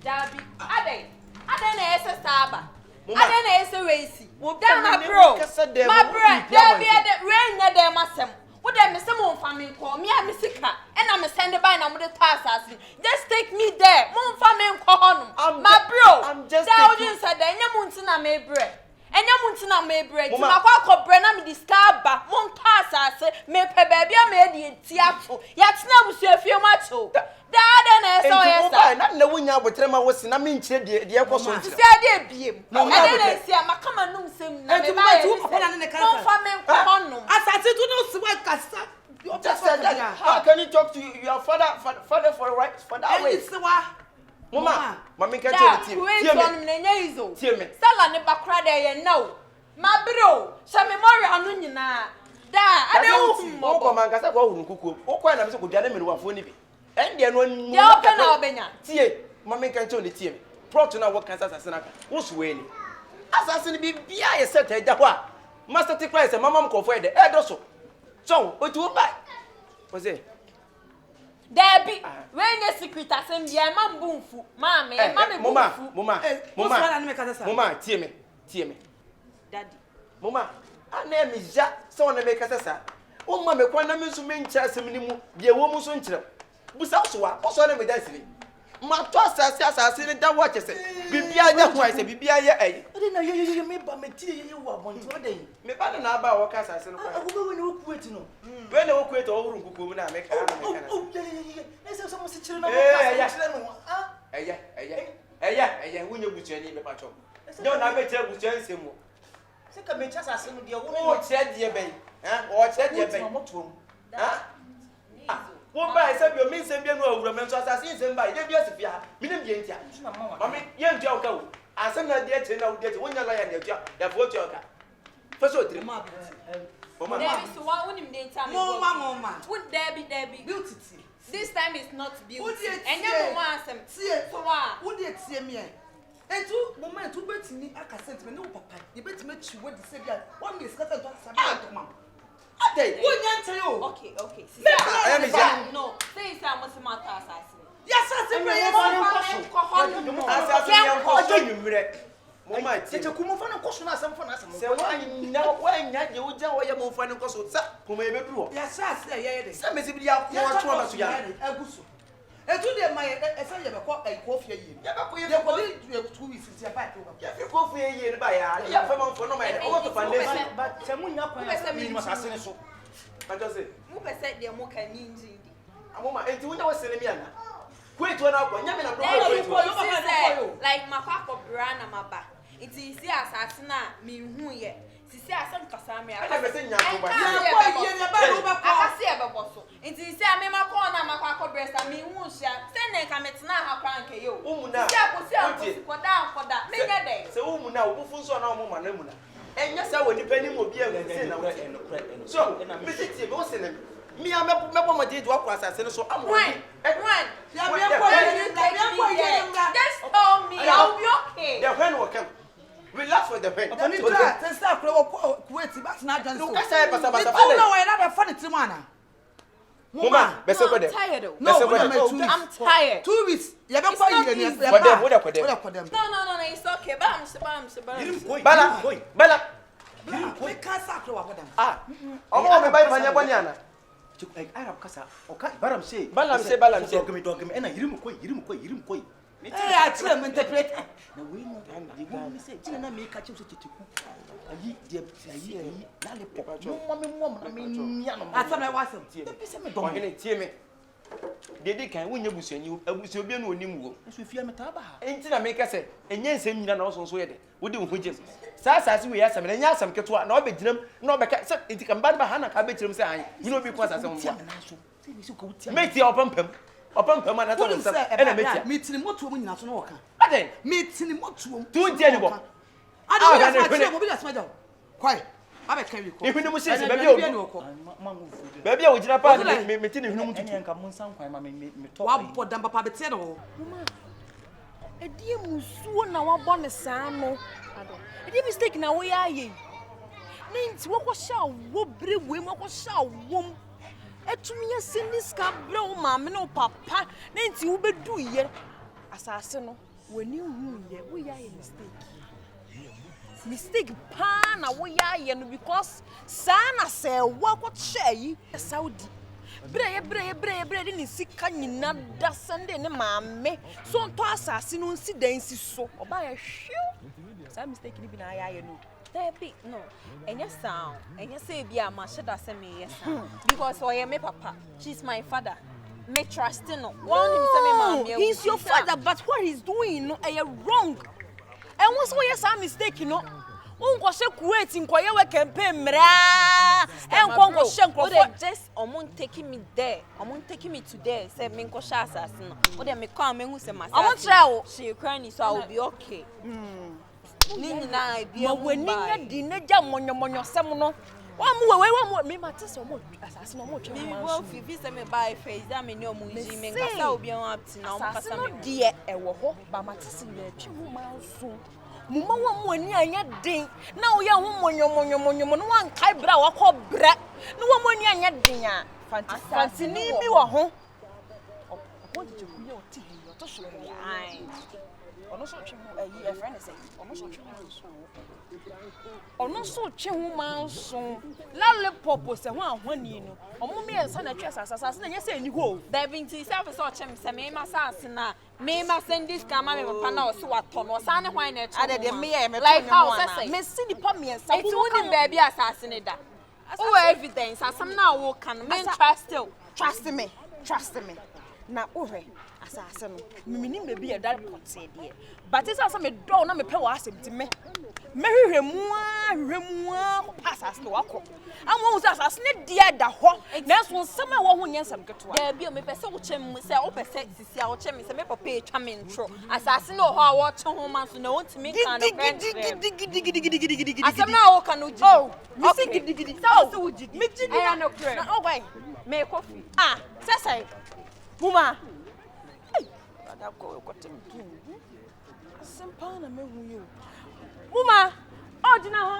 Dabi. Ade na ese saba. Ade na ese weisi. Da my bro. My bro. Dabi ade rain na dem asem. Wo dem me sem on family call me a me sika. And I'm send by na mo de asasi. Just take me there. Mo family call honum. My bro. I'm just taking said enya mo ntina me bre. Enya mo ntina me bre. Ti makwa kobre na me discover. Mo asasi me pe baby a me di tiato. Ya tena busu afie macho. Dada na so yesa. Na na wunya abotrema wosi na me nchire de ekoso nchire. Si ade biem. Ade na si makama num sem na me ba ye. Mo family call honum. Asati tu no siwa kasa. Just said that. How can you talk to your father for right for that way? Mama, mommy can tell you. Hear me. Sala ne bakra de ye no. Ma bro, sha memory anu nyina. Da, ade mo ko man kasa ko hunu kuku. O kwa na me so ko dua na me wafo ni bi. Ende no ni. Ya open na obenya. Tie, mommy can tell you tie me. Prot na wo kansa asase na ka. Wo suwe ni. Asase ni bi bia ye set eja ho a. Master take price mama mkofo e de. E do so. So, what you buy? What's it? Debbie, when you secret asem bia ma mbumfu. Mama, Mama, tie me. Daddy. Mama, ana me ja so na me kasa sa. O ma me kwa na me so me ncha asem ni mu, bia wo mu so nchire. Busa so wa, o so na me da sini. Ma to asase ni da watch se. Bibia nya ho ai se bibia ye ai. Ode na yo me ba me tie ye wo abonti ode. Me ba na aba wo kasa asase no kwa. Agugo we no Kuwait no. We na wo Kuwait o wuru nkuku mu na me ka na me kana. Ese so mo se chire na mo ka chire no. Eya, wunye butuani be pacho. Nyo na be tire butuani semu. Se ka me cha asase no de wo o tire de ben. O tire de ben. Wo ba ese bi o mi nsem bi no awura me nso asase nsem ba de bi asifia. Mi nem bi entia. Mami, ye ntia o ka wo. Asem na de tire na wo de tire. Wonya la ya na etia. Ya fo tire o ka. Faso tire. Mama. Debbie, so what would name time? Mama. Would Debbie. Beauty. This time is not beauty. And you want some see so what? Would you see me? And two moment to bet me a cassette no papa. You bet me you what say that 1 minute scattered to some. Ade. Wouldn't tell you. Okay. No, say some was matter assassin. Yes, Mama, se te kumo fa na koso na asem fa na asem. Se wanya je wo ja wo ye mo fa ne koso sa kuma e beduro. Ya sa se ye de. Sa mesi bi ya ko to na so ya. Aguso. Etu de mai e fa ye be ko e ko fie yi. Ya ba ko ye ko de 2 weeks ti ba to ba. Ya fi ko fie yi ba ya. Ya fa man fo no mai. O to foundation. Ba se mu nya kwa ya mi ma asase ne so. Ba jo se. Mu pese de mo kan ni ndi. Amoma enti wo nya wo sene mi ana. Kuwait wo na kwa nya me na bro ko. Like makwa ko brana maba. Iti si asase na me hu ye. Sisi asem kasa me Ana be se nya ko ba. Akase e bebo so. Iti si ame makwa na makwa ko bresa me hu hia. Se ne ka metena ha kwanke yo. Umuna. Si akosi koda. Me nya de. Se umuna wo bufu so na umuma na muna. Enya sa wo nipa ni mo bia we se na wo. So, me tete be wo se ne. Me a me bo mo je akwa asase no so amoni. Ya be ko ye. Just tell me I'll be okay. The when will come. Relax for the pen. Oni try ten start kro Kuwait back na agent so. No kasa e pasa. No way na be funny trimana. Mama, be se ko de. I'm tired. 2 weeks. You be kwa yi ni. What them. No, it's okay. Bam. Bala. We can't start kro wa them. Omo me bai fanya kwani ana. Arab kasa. Okay, baram say. Balam say. Dogme. Ena yirim koi. I try to interpret. Na we no and me say tina na me ka chiso titiku. Ayi de ayi lollipop. Mom na me nia no. Asa me wasem. Be say me don. Ohene tie me. Dedi kan wunya busuani abusu obi na onim wo. Eso fia me ta ba ha. Enti na me ka se enye nsem nyina na oso ye de. Wo de wo jem. Sa asase we asem na nya asem keto na obeginam na obeka se enti kan ba ha na ka begiram se an. Nyina obi ku asase mo. Say me so ko tia. Me tie opampam na to nsem. Ena me tie. Me tini moto mo nyina so na wo ka. Aden. Me tini moto. Tu die ni bo. Ade we dey mo bi dey smell. Kwai. Abe kan wi ko. Ehunu mu sisi baby o. Baby a wo gina pa me ti ne hunu mu tutu. Enka mun san kwan ma me to. Wa bodam papa be tie no. Mama. Edie musuo na wa bɔ ne saa no. Edie mistake na wo ya ye. Ne nti wo ko sha wo bre we mo ko sha wom. Etumi ya siniska bre wo ma me no papa. Ne nti wo bedu ye. asase no when you huye we are a mistake pa na we are no because sana say what share Saudi Bre ni sika nyina da Sunday ne maame so nto asase no nsi dansi so oba ya hwew sa mistake ni bi na ya no there be no enya sound enya say bia ma sheda say me yes because oye me papa she's my father me trust no one him say me maame he's your father but what he's doing no wrong and once we yes mistake no unko she Kuwait nkoye we campaign mra enko she nko just omon taking me there omon taking me to there say me nko sha asase no wo de me come me hu say my omon try she crying so I will be okay nini na bia mo nya di na ja monyo sem no wa mu me matese omon asase no mo twa me wo fifi say me buy face that me ni omon ji me nkasa obi an up na omon kasa me de ewo ho ba matese na twi hu manso muma wa mu ani anya den na wo ya hu monyo no wan kai bra wa kɔ bra no wa mu ani anya den a fantini bi wo ho o de ku ye o ti yo to so ya ai ono so twe mu ayi e friend say ono so twe mu so ono so twe hu manso lalle popo se ho ahwani no omo me ensa na twe asasa na nya se ani ho da binti self so chem se me ma sase na me ma send this camera me papa na o se wato no sa ne hwan na eche ade me ya me like how say me si di pa me ensa eti woni baby asase ne da o evidence asam na wo kan me trust me na ohwe asase no miminim baby ya da potse de but is asam me do na me pe wa asem ti me hwehwemu a asase no akọ amwo so asase ne dia da ho na so nsem a wo ho nyensam keto da bi o me pese wo chem se wo pese sisi a wo chem se me papa e twa me ntro asase no ho a wo che ho man so na won ti me kan no friend asem na wo kan oji oh me se gidigidi so wo jidi me jidi na no kre na o gwan me coffee sesai muma ada ko tem tu asem pa na me hu yo muma ojina ho